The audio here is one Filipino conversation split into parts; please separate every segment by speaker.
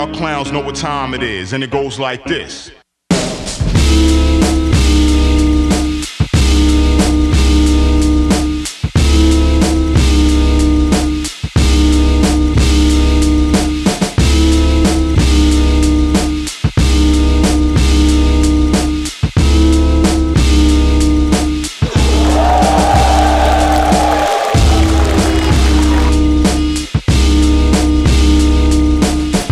Speaker 1: y'all clowns know what time it is, and it goes like this.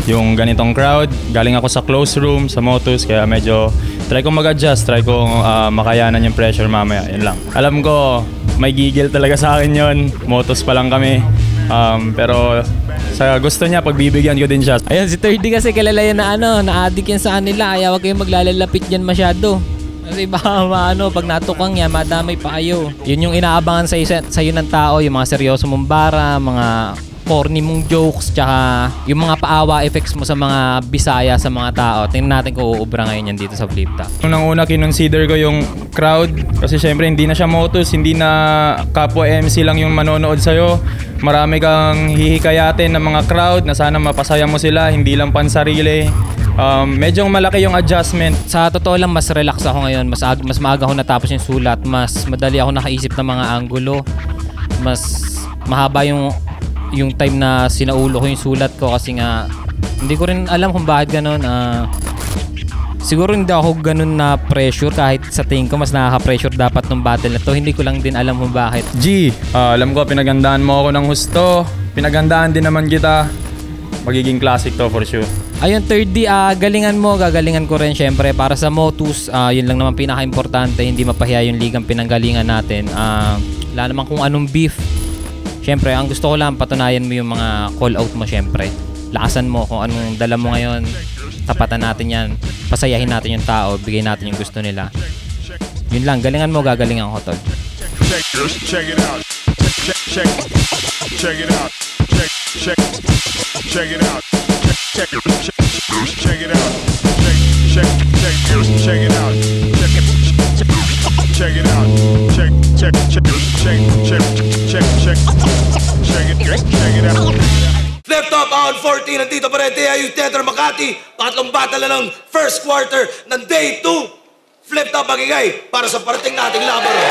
Speaker 2: Yung ganitong crowd, galing ako sa close room, sa Motus, kaya medyo try kong mag-adjust, try kong makayanan yung pressure mamaya, yun lang. Alam ko, may gigil talaga sa akin yun, Motus pa lang kami, pero sa gusto niya, pagbibigyan ko din siya.
Speaker 3: Ayun, si 30 kasi kilala yan na na-addict yan sa kanila, kaya huwag kayong maglalalapit yan masyado. Kasi baka pag natukang yan, madamay pa kayo. Yun yung inaabangan sa'yo ng tao, yung mga seryoso mong bara, mga corny mong jokes, tsaka yung mga paawa effects mo sa mga Bisaya, sa mga tao. Tingnan natin kung uubra ngayon yan dito sa Flip Top.
Speaker 2: Unang-una, kinonsider ko yung crowd kasi syempre hindi na siya Motus, hindi na kapwa MC lang yung manonood sa'yo. Marami kang hihikayatin ng mga crowd na sana mapasaya mo sila, hindi lang pansarili. Medyo malaki yung adjustment.
Speaker 3: Sa totoo lang, mas relax ako ngayon. Mas maaga ako natapos yung sulat. Mas madali ako nakaisip ng mga anggulo. Mas mahaba yung time na sinaulo ko yung sulat ko kasi nga hindi ko rin alam kung bakit ganun. Siguro hindi ako ganun na pressure kahit sa tingin ko mas nakaka-pressure dapat ng battle na to. Hindi ko lang din alam kung bakit.
Speaker 2: G, alam ko pinagandaan mo ako ng husto. Pinagandaan din naman kita. Magiging classic to for sure.
Speaker 3: Ayun, 3D, galingan mo, gagalingan ko rin syempre. Para sa Motus, yun lang naman pinaka-importante. Hindi mapahiya yung ligang pinanggalingan natin. Wala naman kung anong beef. Siyempre, ang gusto ko lang, patunayan mo yung mga call-out mo siyempre. Lakasan mo kung anong dala mo ngayon. Tapatan natin yan. Pasayahin natin yung tao. Bigay natin yung gusto nila. Yun lang, galingan mo, gagalingan ko, tol.
Speaker 1: Check it out. Check it out. Check it out. Check it out. Check it out. Check it out. Check it out.
Speaker 4: Flip Top on 14, nandito pa rin TIU Theater Makati. Patlong battle na ng first quarter ng Day 2. Flip Top magigay para sa parating nating labaro.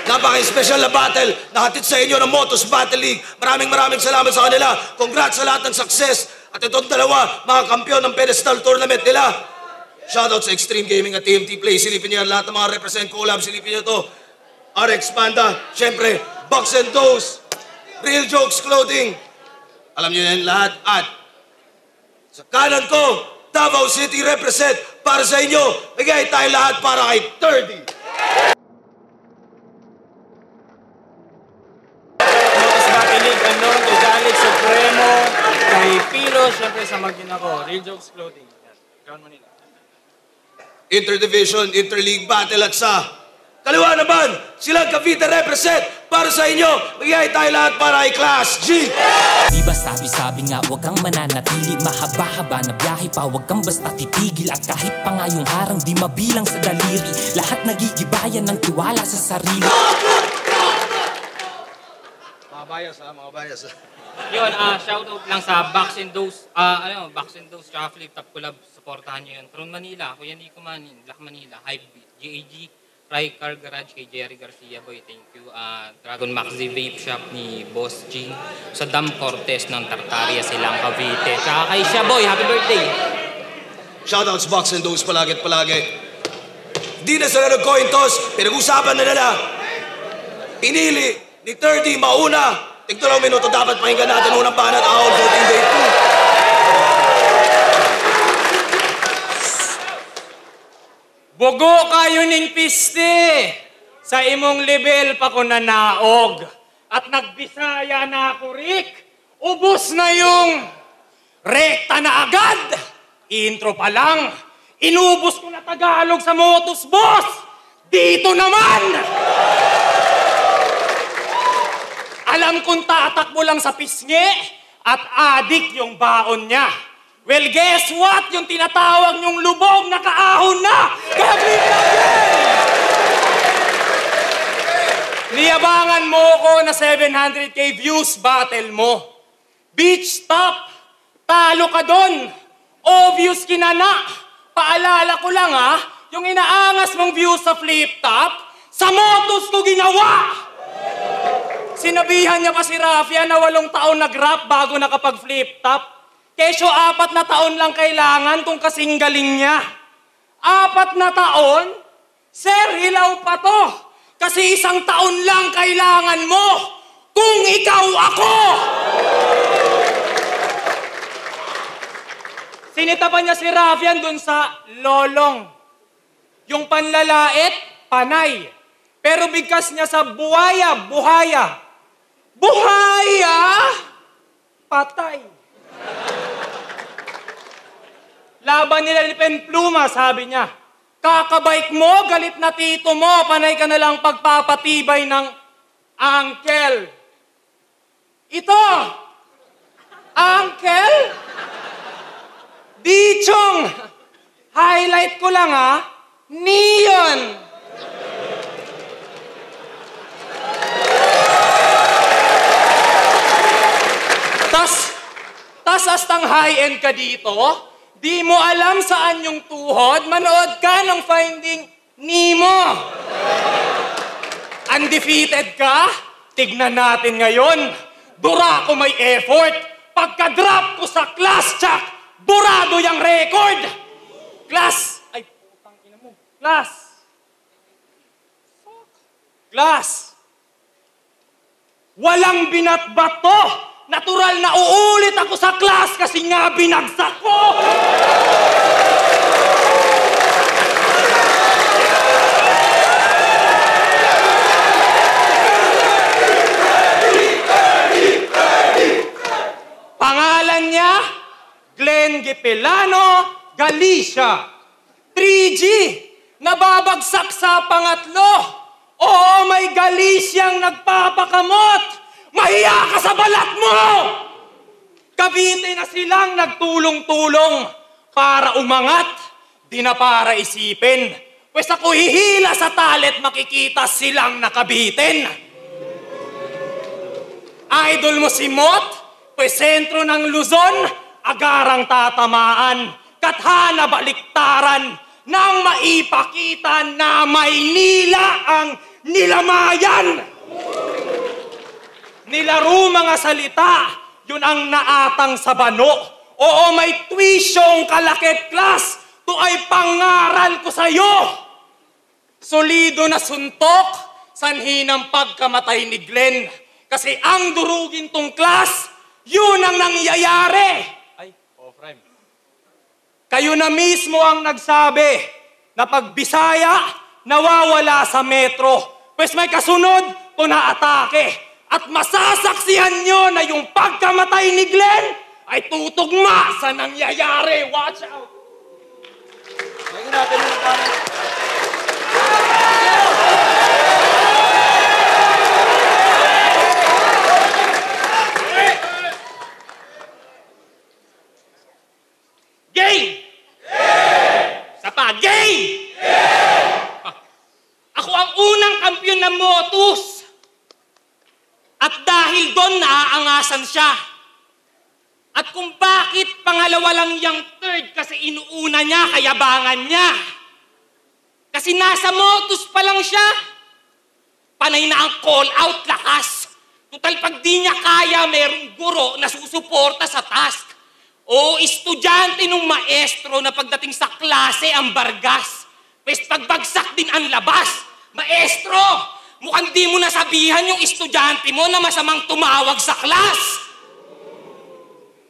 Speaker 4: Napaka-special na battle na hatid sa inyo ng Motus Battle League. Maraming salamat sa kanila. Congrats sa lahat ng success. At itong dalawa, mga kampiyon ng pedestal tournament nila. Shoutout sa Extreme Gaming at TMT Play. Silipin niyo lahat ng mga represent collab. Silipin niyo to. RX Panda. Siyempre, Box and Dose. Real Jokes Clothing. Alam niyo yan lahat. At sa kanan ko, Davao City represent para sa inyo. Bigay tayo lahat para kay 30.
Speaker 5: Kay Pilo, syempre sa magina ko, Real Jokes Clothing. Ground Manila.
Speaker 4: Interdivision, Interleague Battle at sa kaliwa naman, silang Cavite represent para sa inyo. Bigay tayo lahat para kay Class G.
Speaker 6: Di ba sabi nga huwag kang mananatili. Mahaba-haba na biyahe pa, huwag kang basta titigil. At kahit pa nga yung harang di mabilang sa daliri, lahat nagigibayan ng tiwala sa sarili.
Speaker 4: Mga bias.
Speaker 5: Yun, shoutout lang sa Box and Dose, Box and Dose, tsaka Flip Top Collab. Supportahan nyo yun. Tron Manila, Kuya Nico Manin, Black Manila, Hypebeat, GAG, Car Garage, kay Jerry Garcia, boy, thank you. Dragon Maxi Vape Shop ni Boss G. Sa Dam Cortez ng Tartaria, silang Cavite. Tsaka kay siya, boy, happy birthday.
Speaker 4: Shoutouts Box and Dose palagi at palagi. Di na sila nag-coin toss, pinag-usapan na nila. Pinili ni 30 mauna. Tigdalawang minuto dapat pakinggan natin unang banat ahon 14 Day 2.
Speaker 5: Bugo kayo ning piste. Sa imong level pa ko nanaog. At nagbisaya na ako, Rick. Ubus na yung rekta na agad. Intro pa lang. Inubos ko na Tagalog sa Motus, boss. Dito naman. Alam kong tatakbo lang sa pisngi at adik yung baon niya. Well, guess what? Yung tinatawag niyong lubog na kaahon na! Gagawin natin!
Speaker 7: Niyabangan mo ko na 700k views battle mo. Beach top, talo ka doon. Obvious kinana. Paalala ko lang ha, yung inaangas mong views sa flip top, sa motos ko ginawa. Sinabihan niya pa si Rafia na 8 taon nag-rap bago nakapag-flip top. Kesyo 4 na taon lang kailangan kung kasing galing niya. 4 na taon? Sir, hilaw pa to. Kasi 1 taon lang kailangan mo kung ikaw ako! Sinitapan niya si Rafian dun sa lolong. Yung panlalait, panay. Pero bigkas niya sa buhaya, buhaya. Buhaya, patay. Laban nila ni Penpluma, sabi niya. Kakabike mo, galit na tito mo, panay ka na lang pagpapatibay ng uncle. Ito, uncle? Dichong, highlight ko lang ha, neon. Tas astang high-end ka dito, di mo alam saan yung tuhod, manood ka ng Finding Nemo. Undefeated ka? Tignan natin ngayon. Dura ko may effort. Pagka-drop ko sa class check, burado yung record! Class! Ay, putang ina mo. Class! Class! Walang binatbat to! Natural na uulit ako sa class kasi nga binagsak ko! Pangalan niya? Glenn Gipilano, Galicia. 3G, nababagsak sa pangatlo. Oo, may Galiciang nagpapakamot. Mahiya ka sa balat mo! Cavite na silang nagtulong-tulong para umangat, di na para isipin. Pwes ako hihila sa talet makikita silang nakabitin. Idol mo si Mot, pwes sentro ng Luzon, agarang tatamaan, kathana baliktaran, nang maipakita na Maynila ang nilamayan. Nilaro mga salita, yun ang naatang sa bano. Oo, may tuisyong kalakit class, to ay pangaral ko sa'yo. Solido na suntok, sanhi ng pagkamatay ni Glenn. Kasi ang durugin tong class, yun ang nangyayari. Ay, off-rhyme. Kayo na mismo ang nagsabi na pag Bisaya, nawawala sa metro. Pues may kasunod, to na-atake. At masasaksihan nyo na yung pagkamatay ni Glenn ay tutugma sa nangyayari. Watch out! Ngayon natin yung parang... Gay! Sapa, gay! Ako ang unang kampiyon ng Motus. At dahil doon naaangasan siya. At kung bakit pangalawa lang yung third kasi inuuna niya, kayabangan niya. Kasi nasa Motus pa lang siya. Panay na ang call out lakas. Total pag di niya kaya, merong guro na susuporta sa task. O estudyante nung maestro na pagdating sa klase ang bargas. Pwes pagbagsak din ang labas. Maestro! Mukhang di mo nasabihan yung estudyante mo na masamang tumawag sa class.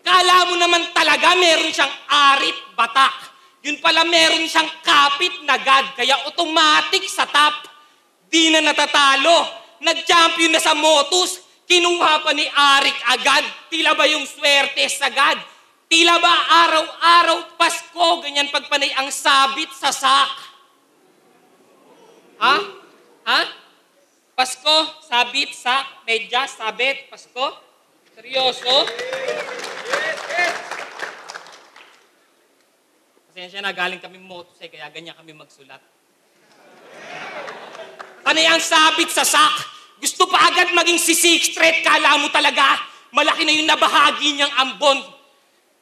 Speaker 7: Kala mo naman talaga meron siyang arit batak. Yun pala meron siyang kapit na God, kaya automatic sa top. Di na natatalo. Nag-champion na sa Motus. Kinuha pa ni Arik agad. Tila ba yung swerte sa God? Tila ba araw-araw Pasko, ganyan pagpanay ang sabit sa sak? Ha? Ha? Pasko, sabit, sak, medyas, sabit, Pasko? Seryoso? Pasensya na, galing kami Motus kaya ganyan kami magsulat. Panay ang sabit sa sak, Gusto pa agad maging si Sixth Street, kala mo talaga malaki na yung nabahagi niyang ambon.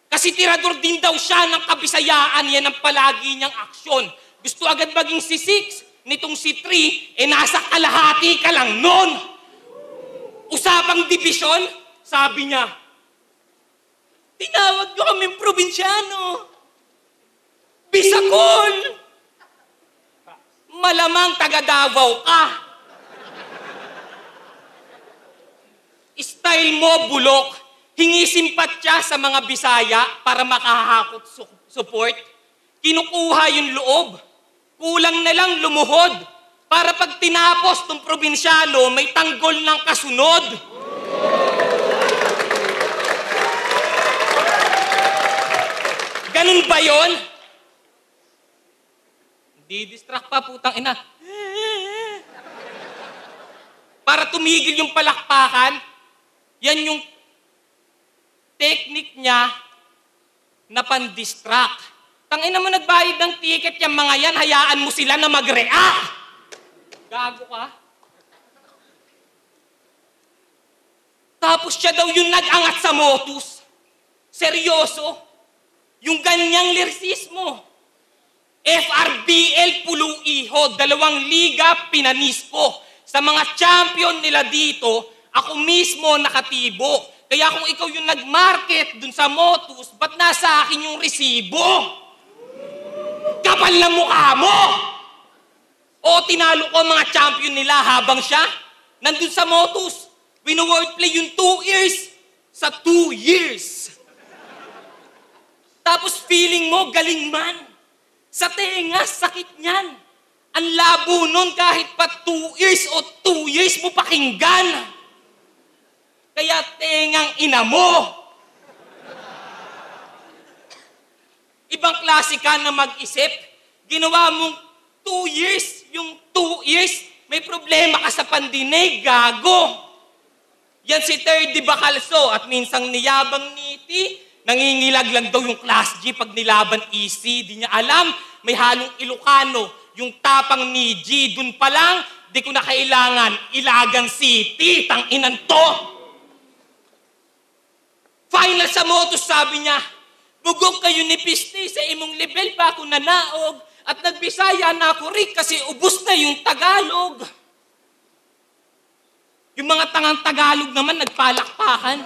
Speaker 7: Kasi tirador din daw siya ng kabisayaan, yan ang palagi niyang aksyon. Gusto agad maging si Six, nitong si Three, nasa kalahati ka lang nun. Usapang dibisyon, sabi niya, tinawag niyo kaming probinsyano. Bisakol! Malamang taga Davao ka. Style mo, bulok. Hingi simpatya sa mga Bisaya para makahakot support. Kinukuha yung loob. Kulang na lang lumuhod. Para pag tinapos tong probinsyano, may tanggol ng kasunod. Ganun ba yon? Di-distract pa, putang ina. Para tumigil yung palakpakan, yan yung technique niya na pan-distract. Tangina mo nagbayad ng ticket yung mga yan, hayaan mo sila na mag-react. Gago ka. Tapos siya daw yung nag-angat sa Motus. Seryoso. Yung ganyang lirsismo. FRBL Puluiho, 2 liga pinanis ko. Sa mga champion nila dito, ako mismo nakatibo. Kaya kung ikaw yung nag-market dun sa Motus, ba't nasa akin yung resibo? Kapal na mukha mo! O tinalo ko mga champion nila habang siya nandun sa Motus. Wino-wordplay yung 2 years sa 2 years. Tapos feeling mo galing man. Sa tenga, sakit niyan. Ang labo nun kahit pa 2 years o 2 years mo pakinggan. Kaya tengang ina mo. Ibang klase ka na mag-isip. Ginawa mong 2 years, yung 2 years, may problema ka sa pandinig, gago. Yan si Terdy Bacalso at minsang niyabang niti, nangingilag lang daw yung Class G pag nilaban easy. Di niya alam, may halong Ilocano, yung tapang ni G. Dun pa lang, di ko na kailangan Ilagan City, tanginan to. Final sa Motus, sabi niya, bugok kayo ni Piste sa imong level pa ako nanaog at nagbisaya na ako rin kasi ubos na yung Tagalog. Yung mga tangang Tagalog naman nagpalakpakan.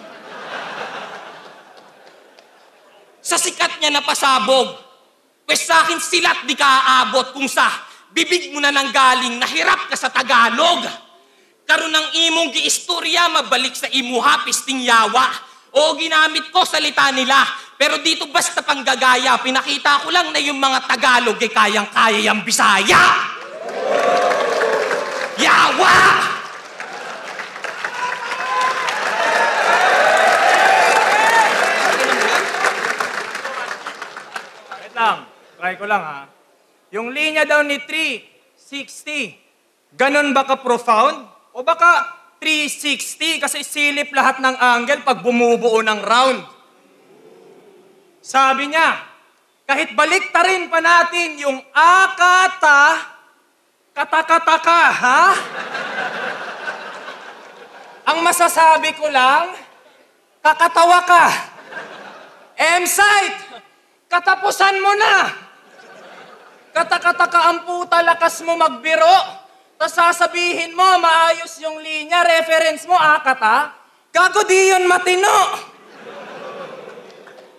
Speaker 7: Sa sikat niya napasabog, pwes sa akin silat di ka aabot kung sa bibig mo na nang galing nahirap ka sa Tagalog. Karon ng imong giistorya mabalik sa imuha pisting yawa. O ginamit ko salita nila. Pero dito basta panggagaya, pinakita ko lang na yung mga Tagalog ay kayang-kaya yung Bisaya. Yawa!
Speaker 8: Wait lang, try ko lang ha. Yung linya daw ni 360, ganun ba ka-profound? O baka 360 kasi silip lahat ng angle pag bumubuo ng round. Sabi niya, kahit baliktarin pa natin yung akata, katakataka, ha? Ang masasabi ko lang, kakatawa ka. M-site, katapusan mo na. Katakataka ang puta, lakas mo magbiro. Tapos sasabihin mo, maayos yung linya, reference mo, akata. Gago di yun matino.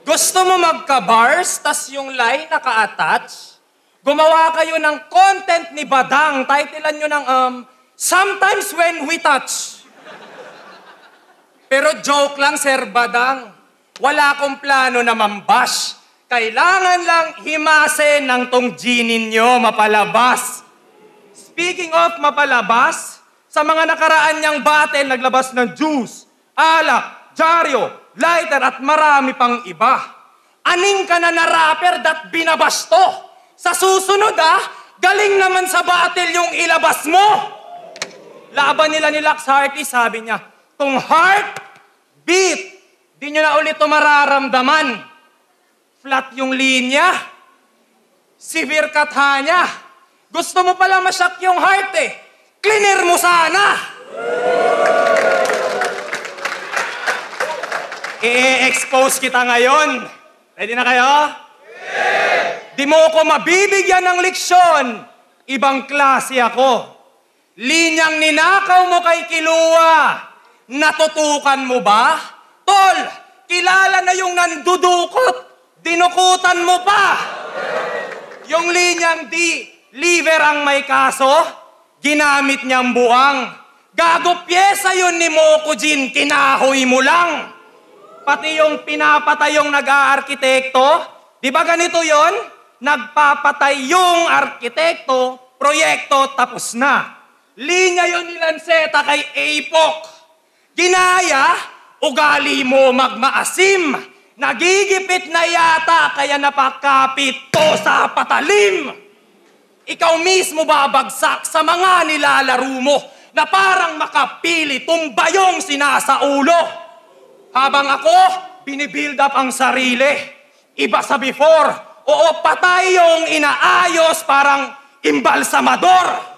Speaker 8: Gusto mo magka-bars, tas yung line naka-attach? Gumawa kayo ng content ni Badang. Titlean nyo ng, Sometimes When We Touch. Pero joke lang, Sir Badang. Wala akong plano na mambash. Kailangan lang himasin ng tong genie ninyo mapalabas. Speaking of mapalabas, sa mga nakaraan niyang battle, naglabas ng juice, alak, dyaryo, lighter at marami pang iba. Aning ka na rapper dat binabasto. Sa susunod galing naman sa battle yung ilabas mo. Laban nila ni Lax Harty, sabi niya, kung heart beat, di nyo na ulit ito mararamdaman. Flat yung linya, severe katha niya. Gusto mo pala masyak yung heart Cleaner mo sana!
Speaker 7: I-expose kita ngayon. Ready na kayo? Di mo ko mabibigyan ng leksyon. Ibang klase ako. Linyang ninakaw mo kay Kilua. Natutukan mo ba? Tol, kilala na yung nandudukot. Dinukutan mo pa. Yung linyang di liver ang may kaso, ginamit niyang buwang. Gago pyesa yun ni Mokujin, kinahoy mo lang. Pati yung pinapatay yung nag-aarkitekto, di ba ganito yon? Nagpapatay yung arkitekto, proyekto, tapos na. Linya yun ni Lanceta kay Apok. Ginaya, ugali mo magmaasim. Nagigipit na yata, kaya napakapit to sa patalim. Ikaw mismo babagsak sa mga nilalaro mo na parang makapili tumbayong sinasaulo. Habang ako, binibuild up ang sarili. Iba sa before. Oo, patay yung inaayos parang imbalsamador.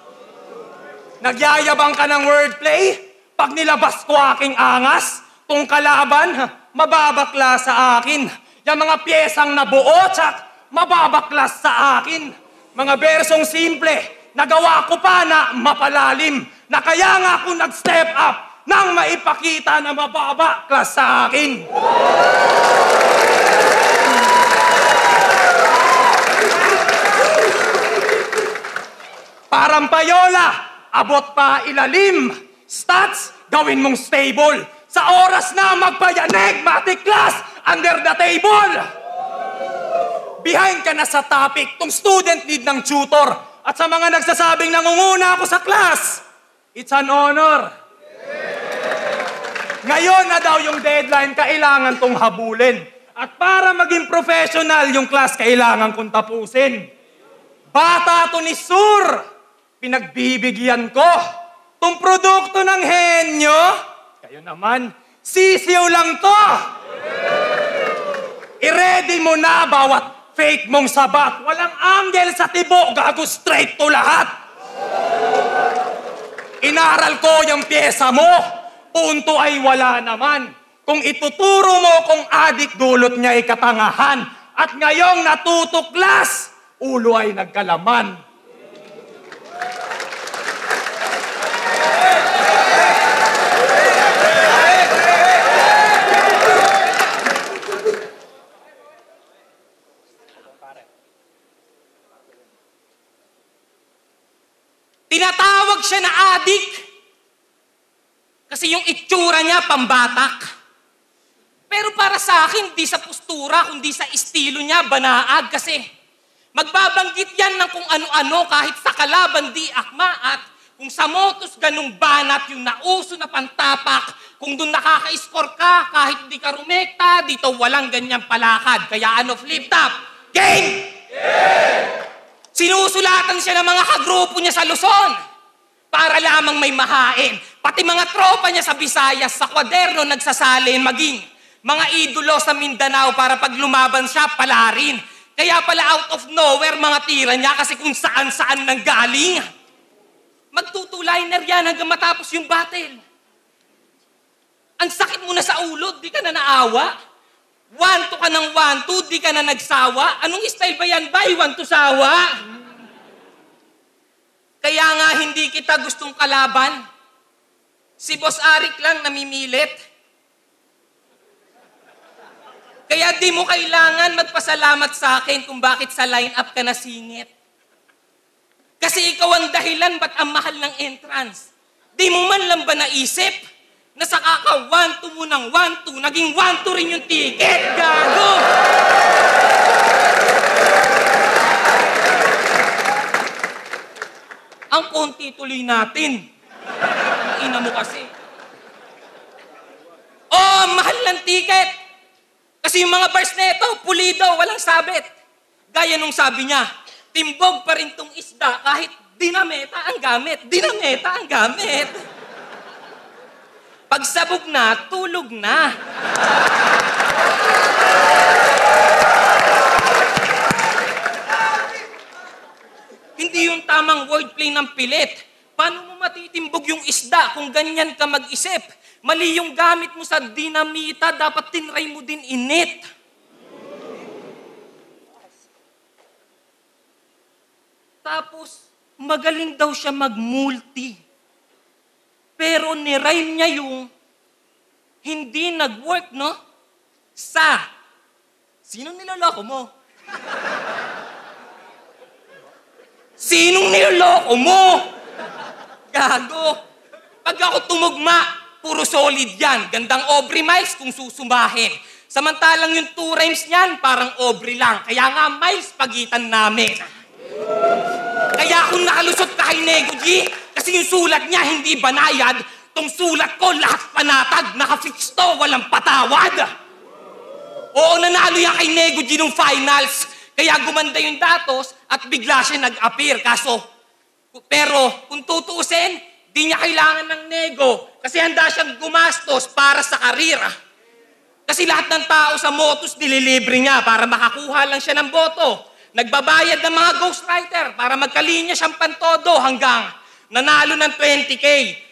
Speaker 7: Nagyayabang ka ng wordplay? Pag nilabas ko aking angas, tong kalaban, mababaklas sa akin. Yung mga piyesang nabuo, tsak, mababaklas sa akin. Mga bersong simple, nagawa ko pa na mapalalim, na kaya nga ako nag-step up nang maipakita na mababaklas sa akin. Parang payola, abot pa ilalim. Stats, gawin mong stable. Sa oras na magpayanig, matiklas, under the table. Behind ka na sa topic, tong student need ng tutor. At sa mga nagsasabing nangunguna ako sa class, it's an honor. Ngayon na daw yung deadline, kailangan tong habulin. At para maging professional yung class, kailangan kong tapusin. Bata to ni Sur, pinagbibigyan ko. Tong produkto ng henyo, kayo naman, sisiw lang to. I-ready mo na bawat fake mong sabat. Walang angle sa tibo, gago straight to lahat. Inaral ko yung pyesa mo. Punto ay wala naman. Kung ituturo mo kung adik dulot niya ay katangahan. At ngayong natutuklas, ulo ay nagkalaman.
Speaker 8: Tinatawag siya na adik. Kasi yung itsura niya, pambatak. Pero para sa akin, di sa postura, kundi sa estilo niya, banaag. Kasi magbabanggit yan ng kung ano-ano kahit sa kalaban di akma. At kung sa motos ganung banat yung nauso na pantapak, kung doon nakaka-score ka, kahit di ka rumekta, dito walang ganyang palakad. Kaya ano, flip top. Game! Sinusulatan siya ng mga kagrupo niya sa Luzon para lamang may mahain. Pati mga tropa niya sa Visayas, sa kwaderno nagsasalin, maging mga idolo sa Mindanao para pag lumaban siya, palarin. Kaya pala out of nowhere mga tira niya kasi kung saan-saan nang galing. Magtutuliner yan hanggang matapos yung battle. Ang sakit mo na sa ulo, di ka na naawa. 1-2 ka ng 1-2, di ka na nagsawa. Anong style ba yan, bay? 1-2 sawa? Kaya nga hindi kita gustong kalaban. Si Boss Arik lang namimilit. Kaya di mo kailangan magpasalamat sa akin kung bakit sa line-up ka nasingit. Kasi ikaw ang dahilan ba't ang mahal ng entrance. Di mo man lang ba naisip na sa kaka 1-2 mo ng 1-2, naging 1-2 rin yung ticket, gago! Ang konti tuloy natin. Ina mo kasi. Oh, mahal ng ticket. Kasi yung mga bars na ito, pulido, walang sabit. Gaya nung sabi niya, timbog pa rin tong isda kahit dinameta ang gamit. Dinameta ang gamit. Pagsabog na, tulog na. Hindi yung tamang wordplay ng pilit.
Speaker 5: Paano mo matitimbog yung isda kung ganyan ka mag-isip? Mali yung gamit mo sa dinamita, dapat tinry mo din init. Tapos, magaling daw siya mag-multi. Pero nirhyme niya yung hindi nag-work, no? Sa. Sinong niloloko mo? Sinong niloloko mo? Gago. Pag ako tumugma, puro solid yan. Gandang Aubrey Miles kung susumahin. Samantalang yung 2 rhymes niyan, parang Aubrey lang. Kaya nga Miles pagitan namin. Kaya ako nakalusot kay Nego G, kasi yung sulat niya hindi banayad. Tong sulat ko, lahat panatag, naka-fix to, walang patawad. Oo, nanalo yan kay Nego G nung finals. Kaya gumanda yung datos at bigla siya nag-appear. Pero kung tutuusin, di niya kailangan ng nego kasi handa siyang gumastos para sa karir. Kasi lahat ng tao sa Motus nililibre niya para makakuha lang siya ng boto. Nagbabayad ng mga ghostwriter para magkalinya siyang pantodo hanggang nanalo ng 20K.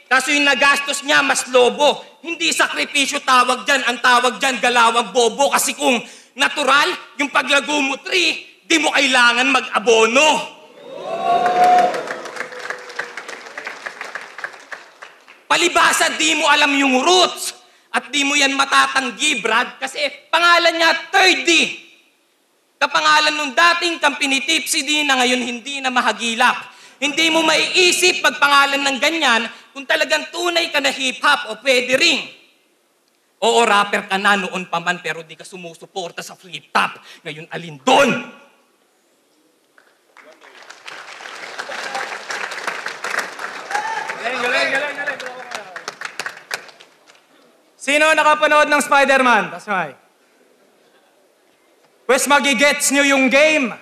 Speaker 5: Kaso yung nagastos niya mas lobo. Hindi sakripisyo tawag dyan. Ang tawag dyan galawang bobo. Kasi kung natural, yung paglago mo 3, di mo kailangan mag-abono. Palibasa, di mo alam yung roots. At di mo yan matatanggi, Brad. Kasi pangalan niya, 3D. Kapangalan nung dating company Tipsy D na ngayon hindi na mahagilap. Hindi mo maiisip pagpangalan ng ganyan kung talagang tunay ka na hip-hop o pwede ring. Oo, rapper ka na noon pa man pero di ka sumusuporta sa flip-top. Ngayon, alin doon?
Speaker 8: Galing. Sino nakapanood ng Spider-Man? That's right. Pwes magigets nyo yung game.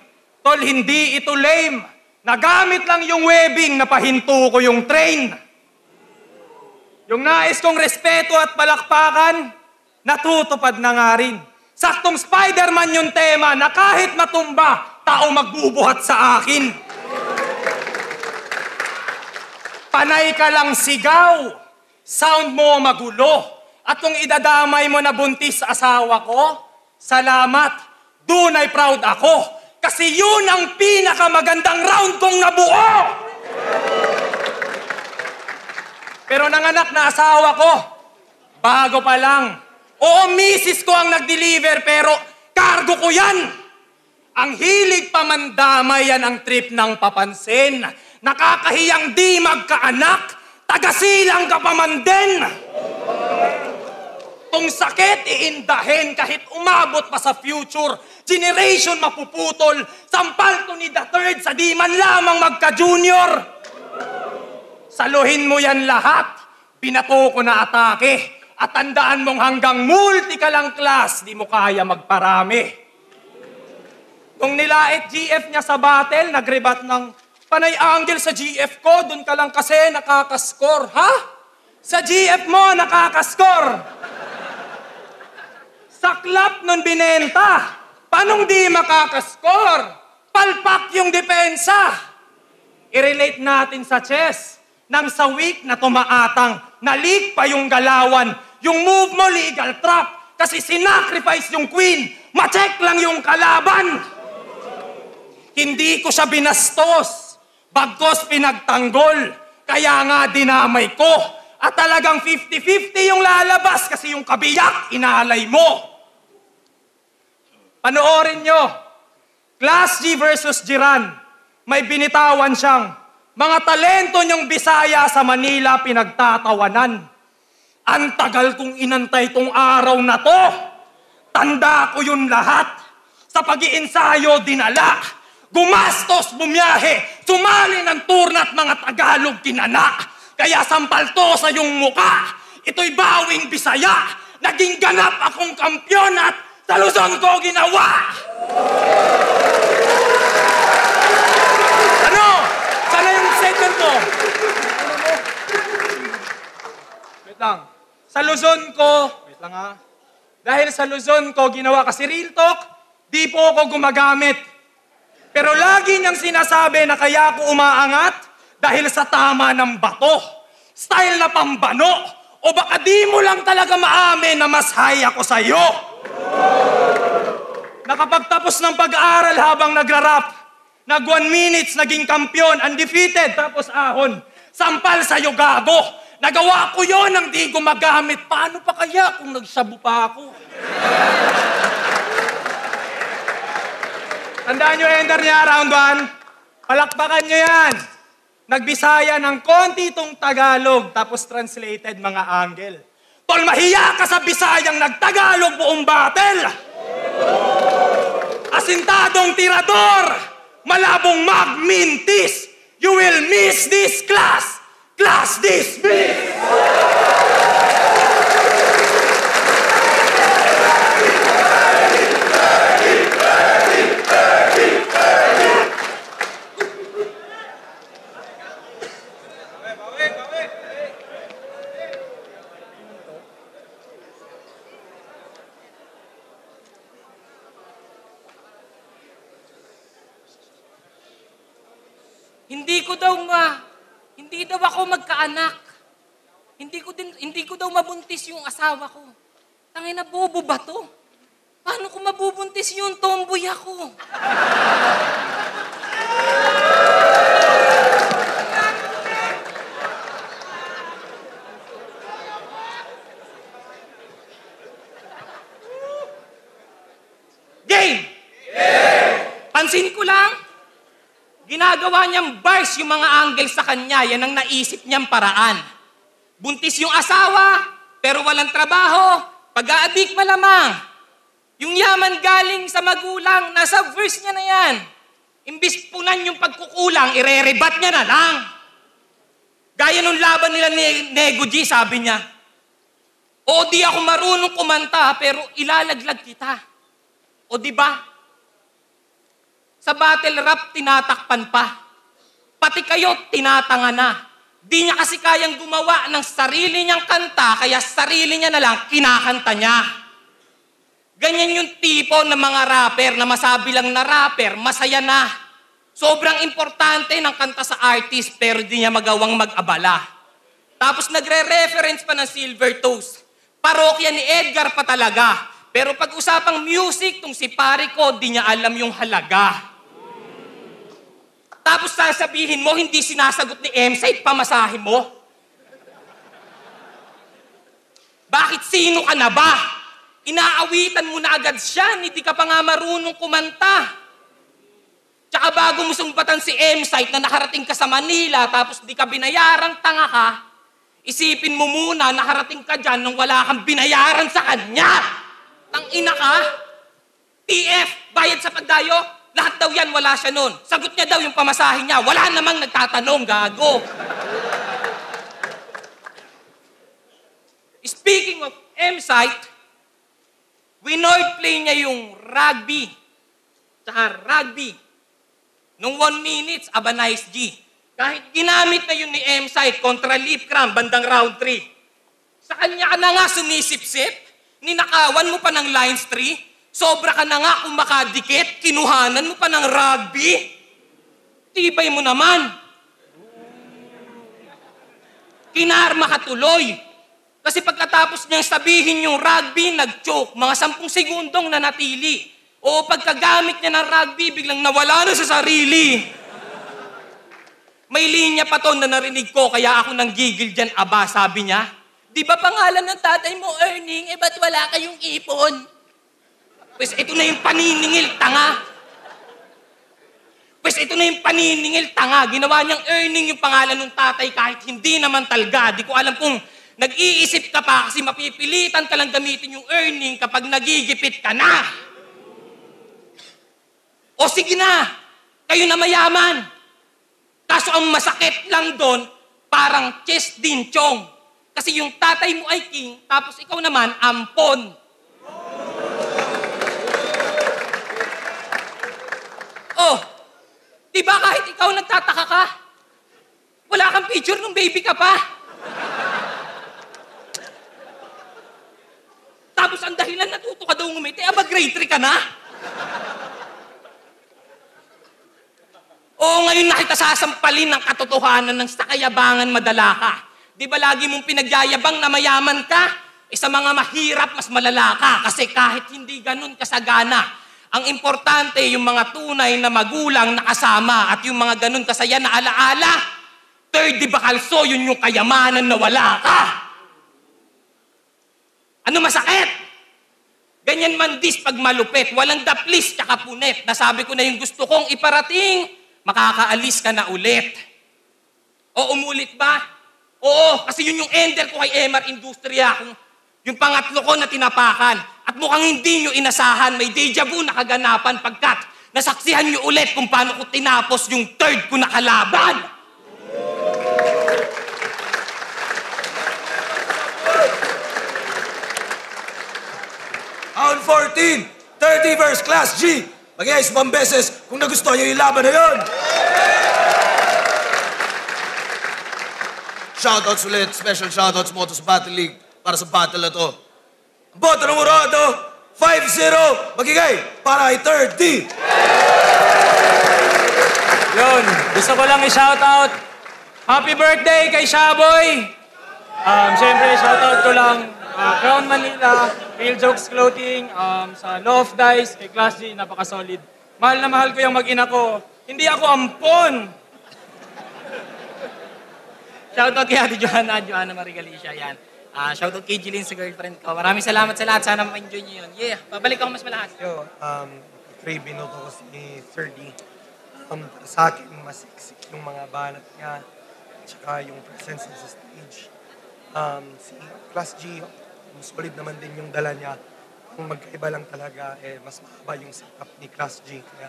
Speaker 8: Tol, hindi ito lame. Nagamit lang yung webbing na pahinto ko yung train. Yung nais kong respeto at palakpakan, natutupad na nga rin. Saktong Spider-Man yung tema na kahit matumba, tao magbubuhat sa akin. Panay ka lang sigaw, sound mo magulo. At kung idadamay mo na buntis asawa ko, salamat, dun ay proud ako. Kasi yun ang pinakamagandang round kong nabuo. Pero nanganak na asawa ko, bago pa lang. Oo, misis ko ang nag-deliver pero cargo ko yan. Ang hilig pamandamay yan ang trip ng papansin. Nakakahiyang di magkaanak, tagasilang ka pa man din. Tong sakit iindahin kahit umabot pa sa future. Generation mapuputol, sampal to ni the third sa di man lamang magka-junior. Saluhin mo yan lahat, binato ko na atake. At tandaan mong hanggang multi ka lang class, di mo kaya magparami. Kung nilait GF niya sa battle, nagrebat ng panay angle sa GF ko, dun ka lang kasi nakakaskor. Ha? Sa GF mo, nakakaskor. Saklap nun binenta. Panong di makakaskor? Palpak yung depensa. I-relate natin sa chess. Nang sa week na tumaatang, nalik pa yung galawan. Yung move mo, legal trap. Kasi sinacrifice yung queen. Ma-check lang yung kalaban. Hindi ko siya binastos. Bagkos pinagtanggol. Kaya nga dinamay ko. At talagang 50-50 yung lalabas kasi yung kabiyak inalay mo. Panoorin nyo. Class G versus Jiran. May binitawan siyang mga talento niyong Bisaya sa Manila pinagtatawanan. Ang tagal kong inantay tong araw na to. Tanda ko yun lahat. Sa pag-iinsayo dinala. Gumastos, bumiyahe. Sumali ng turna't mga Tagalog kinana. Kaya sampal to sa iyong muka. Ito'y bawing Bisaya. Naging ganap akong kampyon at sa Luzon ko ginawa. Ano? Sana yung segment ko? Wait lang. Sa Luzon ko, wait lang ha. Dahil sa Luzon ko ginawa kasi real talk, di po ako gumagamit. Pero lagi niyang sinasabi na kaya ako umaangat
Speaker 7: Dahil sa tama ng bato, style na pambano, o baka di mo lang talaga maamin na mas high ako sa'yo. Nakapagtapos ng pag-aaral habang nagra-rap, nag 1 minutes, naging kampiyon, undefeated, tapos ahon. Sampal sa'yo, gago. Nagawa ko yon nang di gumagamit. Paano pa kaya kung nagsabu pa ako? Tandaan nyo, ender niya, round 1. Palakpakan nyo yan. Nagbisaya ng konti itong Tagalog, tapos translated mga angle. Tol, mahiya ka sa Bisayang nagtagalog buong battle! Asintadong tirador! Malabong magmintis! You will miss this class! Class dismissed!
Speaker 5: Hindi daw ako magkaanak. Hindi ko daw mabuntis yung asawa ko. Tangina, bobo ba to? Paano ko mabubuntis yung tomboy ako?
Speaker 7: Game! Pansin ko lang, ginagawa niyang bars yung mga angle sa kanya. Yan ang naisip niyang paraan. Buntis yung asawa, pero walang trabaho. Pag-aadik malamang. Yung yaman galing sa magulang, nasa verse niya na yan. Imbis punan yung pagkukulang, ire-rebat niya na lang. Gaya nung laban nila ni Nego G, sabi niya, o di ako marunong kumanta, pero ilalaglag kita. O di ba? Sa battle rap, tinatakpan pa. Pati kayo, tinatanga na. Di niya kasi kayang gumawa ng sarili niyang kanta, kaya sarili niya na lang kinakanta niya. Ganyan yung tipo ng mga rapper na masabi lang na rapper, masaya na. Sobrang importante ng kanta sa artist, pero di niya magawang mag-abala. Tapos nagre-reference pa ng Silver Toes. Parokya ni Edgar pa talaga. Pero pag usapang music, tong si pare ko, di niya alam yung halaga. Tapos sasabihin mo, hindi sinasagot ni M-Site pamasahe mo? Bakit sino ka na ba? Inaawitan mo na agad siya, hindi ka pa nga marunong kumanta. Tsaka bago mo sumbatan si M-Site na nakarating ka sa Manila, tapos di ka binayarang tanga ka, isipin mo muna, nakarating ka dyan nang wala kang binayaran sa kanya. Tangina ka? TF, bayad sa pagdayo? Lahat daw yan, wala siya nun. Sagot niya daw yung pamasahe niya. Wala namang nagtatanong, gago. Speaking of M-Site, winoid play niya yung rugby. Tsaka rugby. Nung 1 minutes, aba nice G. Kahit ginamit na yun ni M-Site kontra lip cramp bandang round 3. Sa kanya ka na nga sumisip-sip, ninakawan mo pa ng lines 3, sobra ka na nga kung makadikit, kinuhanan mo pa ng rugby. Tibay mo naman. Kinarma ka tuloy. Kasi pagkatapos niyang sabihin yung rugby, nag-choke. Mga 10 segundong nanatili. O pagkagamit niya ng rugby, biglang nawala na sa sarili. May linya pa to na narinig ko, kaya ako nang gigil dyan, aba, sabi niya. Di ba pangalan ng tatay mo, Earning, ba't wala kayong ipon? Pues ito na yung paniningil, tanga. Ginawa niyang Earning yung pangalan ng tatay kahit hindi naman talaga. Di ko alam kung nag-iisip ka pa kasi mapipilitan ka lang gamitin yung Earning kapag nagigipit ka na. O sige na, kayo na mayaman. Kaso ang masakit lang doon, parang chest din, chong. Kasi yung tatay mo ay king, tapos ikaw naman, ampon. Oh, di ba kahit ikaw nagtataka ka? Wala kang picture nung baby ka pa. Tapos ang dahilan natuto ka daw ngumiti, aba grade 3 ka na? Oo nga
Speaker 8: ngayon na kita sasampalin ng katotohanan ng sa kayabangan madala ka. Di ba lagi mong pinagyayabang na mayaman ka? Sa mga mahirap, mas malala ka. Kasi kahit hindi ganun kasagana, ang importante yung mga tunay na magulang na kasama at yung mga ganun kasaya na alaala, third di ba kalso, yun yung kayamanan na wala ka. Ano masakit? Ganyan man dis pag malupit, walang daplis tsaka punet. Nasabi ko na yung gusto kong iparating, makakaalis ka na ulit. O umulit ba? Oo, kasi yun yung ender ko kay MR Industria. Yung pangatlo ko na tinapakan. At mukhang hindi nyo inasahan, may deja vu na kaganapan pagkat nasaksihan nyo ulit kung paano ko tinapos yung third ko na kalaban.
Speaker 4: Round 14, 30 verse Class G. Mag-iayos 1 beses kung nagustuhan nyo yung laban na yun. Shoutouts ulit, special shoutouts Motos Battle League para sa battle na to. Ang boto ng Urado, 5-0, magigay para kay 30.
Speaker 8: Yun, gusto ko lang i-shoutout. Happy birthday kay Shaboy! Siyempre, shoutout ko lang Crown Manila, Real Jokes Clothing, sa Law of Dice, kay Class G, napaka-solid. Mahal na mahal ko yung mag-ina ko. Hindi ako ampon! Shoutout kay Ate Joanna Marie Galicia, yan. Shoutout kay Jillian sa girlfriend ko. Maraming salamat sa lahat. Sana ma-enjoy nyo yun. Yeah, babalik ako mas malakas.
Speaker 9: Yo, Trey, binoto ko si 30. Sa akin, mas siksik yung mga banat niya. Tsaka yung presence niya sa stage. Si Class G, solid naman din yung dala niya. Kung magkaiba lang talaga, mas mahaba yung setup ni Class G. Kaya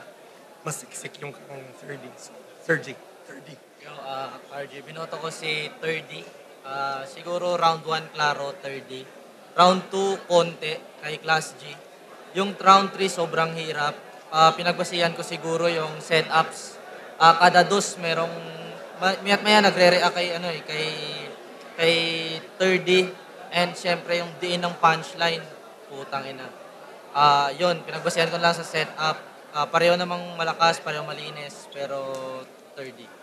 Speaker 9: mas siksik yung kang 30. So, 30.
Speaker 10: Yo, RJ, binoto ko si 30. Siguro round 1, klaro, 30. Round 2, konti, kay Class G. Yung round 3, sobrang hirap. Pinagbasihan ko siguro yung setups. Kada dos, merong, maya nagre-react kay 30. And syempre, yung diin ng punchline, putang ina. Yun, pinagbasihan ko lang sa setup. Pareho namang malakas, pareho malinis, pero 30.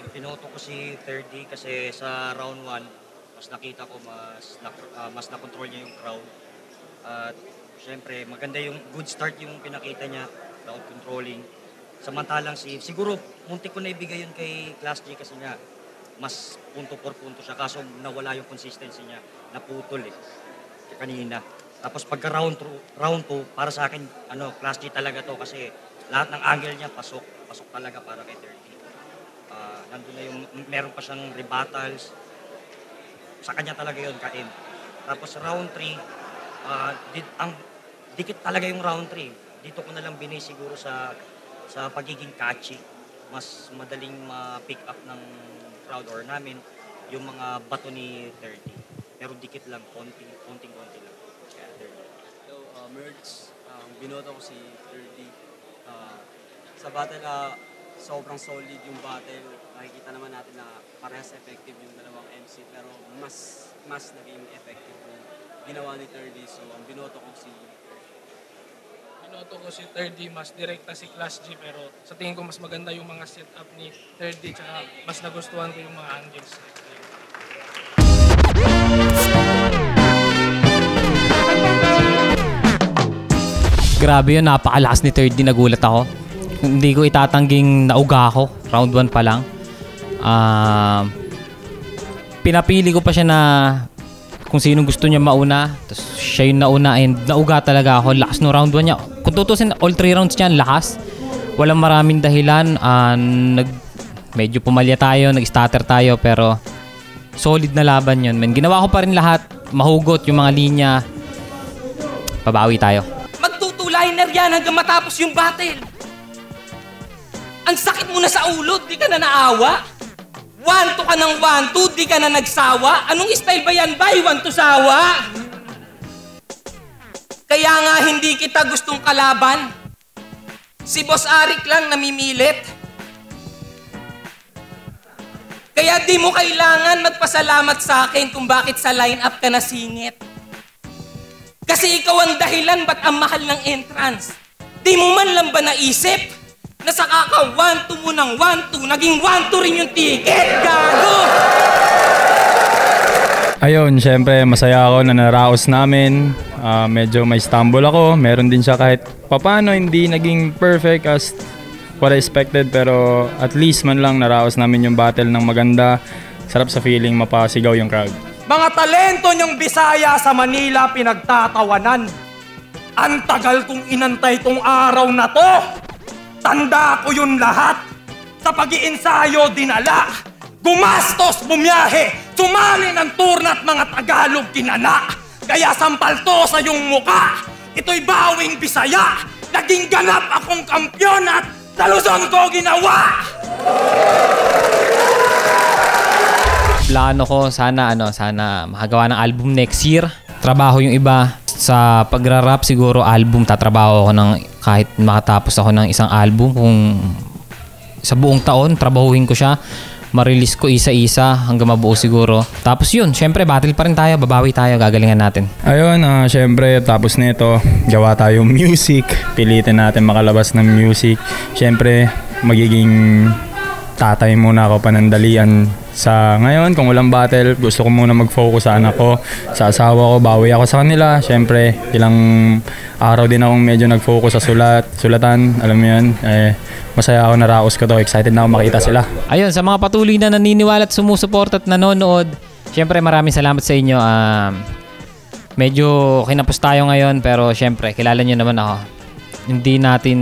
Speaker 11: Pinoto ko si 30 kasi sa round 1, mas nakita ko mas na-control niya yung crowd. At syempre, maganda yung good start yung pinakita niya, crowd controlling. Samantalang siguro, muntik ko na ibigay yun kay Class G kasi nga, mas punto por punto siya. Kaso nawala yung consistency niya, naputol kanina. Tapos pagka round 2, para sa akin, Class G talaga to kasi lahat ng angle niya, pasok talaga para kay 30. Nandun na yung, meron pa siyang rebuttals. Sa kanya talaga yun, kain. Tapos round 3, ang dikit talaga yung round 3. Dito ko na lang binay siguro sa pagiging catchy. Mas madaling ma-pick up ng crowd or namin yung mga bato ni 30. Pero dikit lang, konting lang. Kaya 30.
Speaker 12: So, Merch, binoto ko si 30. Sa battle, sobrang solid yung battle. Nakikita naman natin na parehas effective yung dalawang MC pero mas naging effective yung ginawa ni 30. So, ang binoto ko si 30, mas direkta si Class G pero sa tingin ko mas maganda yung mga setup ni 30 tsaka mas nagustuhan ko yung mga angles.
Speaker 3: Grabe yun, napakalakas ni 30, nagulat ako. Hindi ko itatangging nauga ako, round 1 pa lang. Pinapili ko pa siya na kung sino gusto niya mauna. Tapos siya yung nauna and nauga talaga ako. Lakas no round 1 niya. Kung tutusin, all 3 rounds niya, lakas. Walang maraming dahilan. Medyo pumalya tayo, nag-stutter tayo pero solid na laban yun. Ginawa ko pa rin lahat. Mahugot yung mga linya. Pabawi tayo.
Speaker 8: Magtutuliner yan hanggang matapos yung battle. Ang sakit mo na sa ulo, di ka na naawa. 1-2 ka ng 1-2, di ka na nagsawa. Anong style ba yan, bay? 1-2 sawa? Kaya nga hindi kita gustong kalaban. Si Boss Arik lang namimilit. Kaya di mo kailangan magpasalamat sa akin kung bakit sa line-up ka nasingit. Kasi ikaw ang dahilan ba't ang mahal ng entrance. Di mo man lang ba naisip na sa kaka 1-2 mo ng 1-2, naging 1-2 rin yung ticket, gago!
Speaker 2: Ayun, syempre masaya ako na naraos namin. Medyo may stumble ako. Meron din siya kahit papano hindi naging perfect as what I expected, pero at least man lang naraos namin yung battle ng maganda. Sarap sa feeling mapasigaw yung crowd.
Speaker 8: Mga talento niyong Bisaya sa Manila pinagtatawanan. Ang tagal kong inantay tong araw na to. Tanda ko yun lahat. Sa pag-iensayo dinala. Gumastos, bumiyahe, sumali ng turna at mga Tagalog kinana. Kaya sampal to sa iyong muka. Ito'y bawing Bisaya. Naging ganap akong kampyon at sa Luzon ko ginawa.
Speaker 3: Plano ko sana makagawa ng album next year. Trabaho yung iba. Sa pagra-rap siguro album, tatrabaho ako ng kahit makatapos ako ng isang album. Kung sa buong taon, trabahuhin ko siya. Ma-release ko isa-isa hanggang mabuo siguro. Tapos yun, syempre battle pa rin tayo, babawi tayo, gagalingan natin.
Speaker 2: Ayun, syempre tapos nito, gawa tayong music. Pilitin natin makalabas ng music. Syempre, magiging tatay muna ako panandalian sa ngayon. Kung walang battle, gusto ko muna mag-focus sa anak ko, sa asawa ko, bawi ako sa kanila. Syempre, ilang araw din akong medyo nag-focus sa sulatan. Alam mo yun, masaya ako, naraos ko to. Excited na ako makita sila.
Speaker 3: Ayun, sa mga patuloy na naniniwala at sumusuport at nanonood, syempre maraming salamat sa inyo. Medyo kinapos tayo ngayon, pero syempre, kilala nyo naman ako. Hindi natin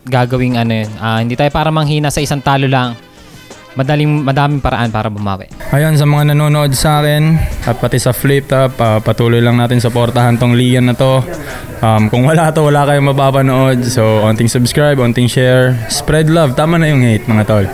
Speaker 3: gagawing hindi tayo para manghina sa isang talo lang. Madaming paraan para bumawi.
Speaker 2: Ayun, sa mga nanonood sa akin at pati sa Flip Top, patuloy lang natin supportahan tong ligan na to. Kung wala kayong mapapanood. So, onting subscribe, onting share, spread love. Tama na yung hate, mga tol.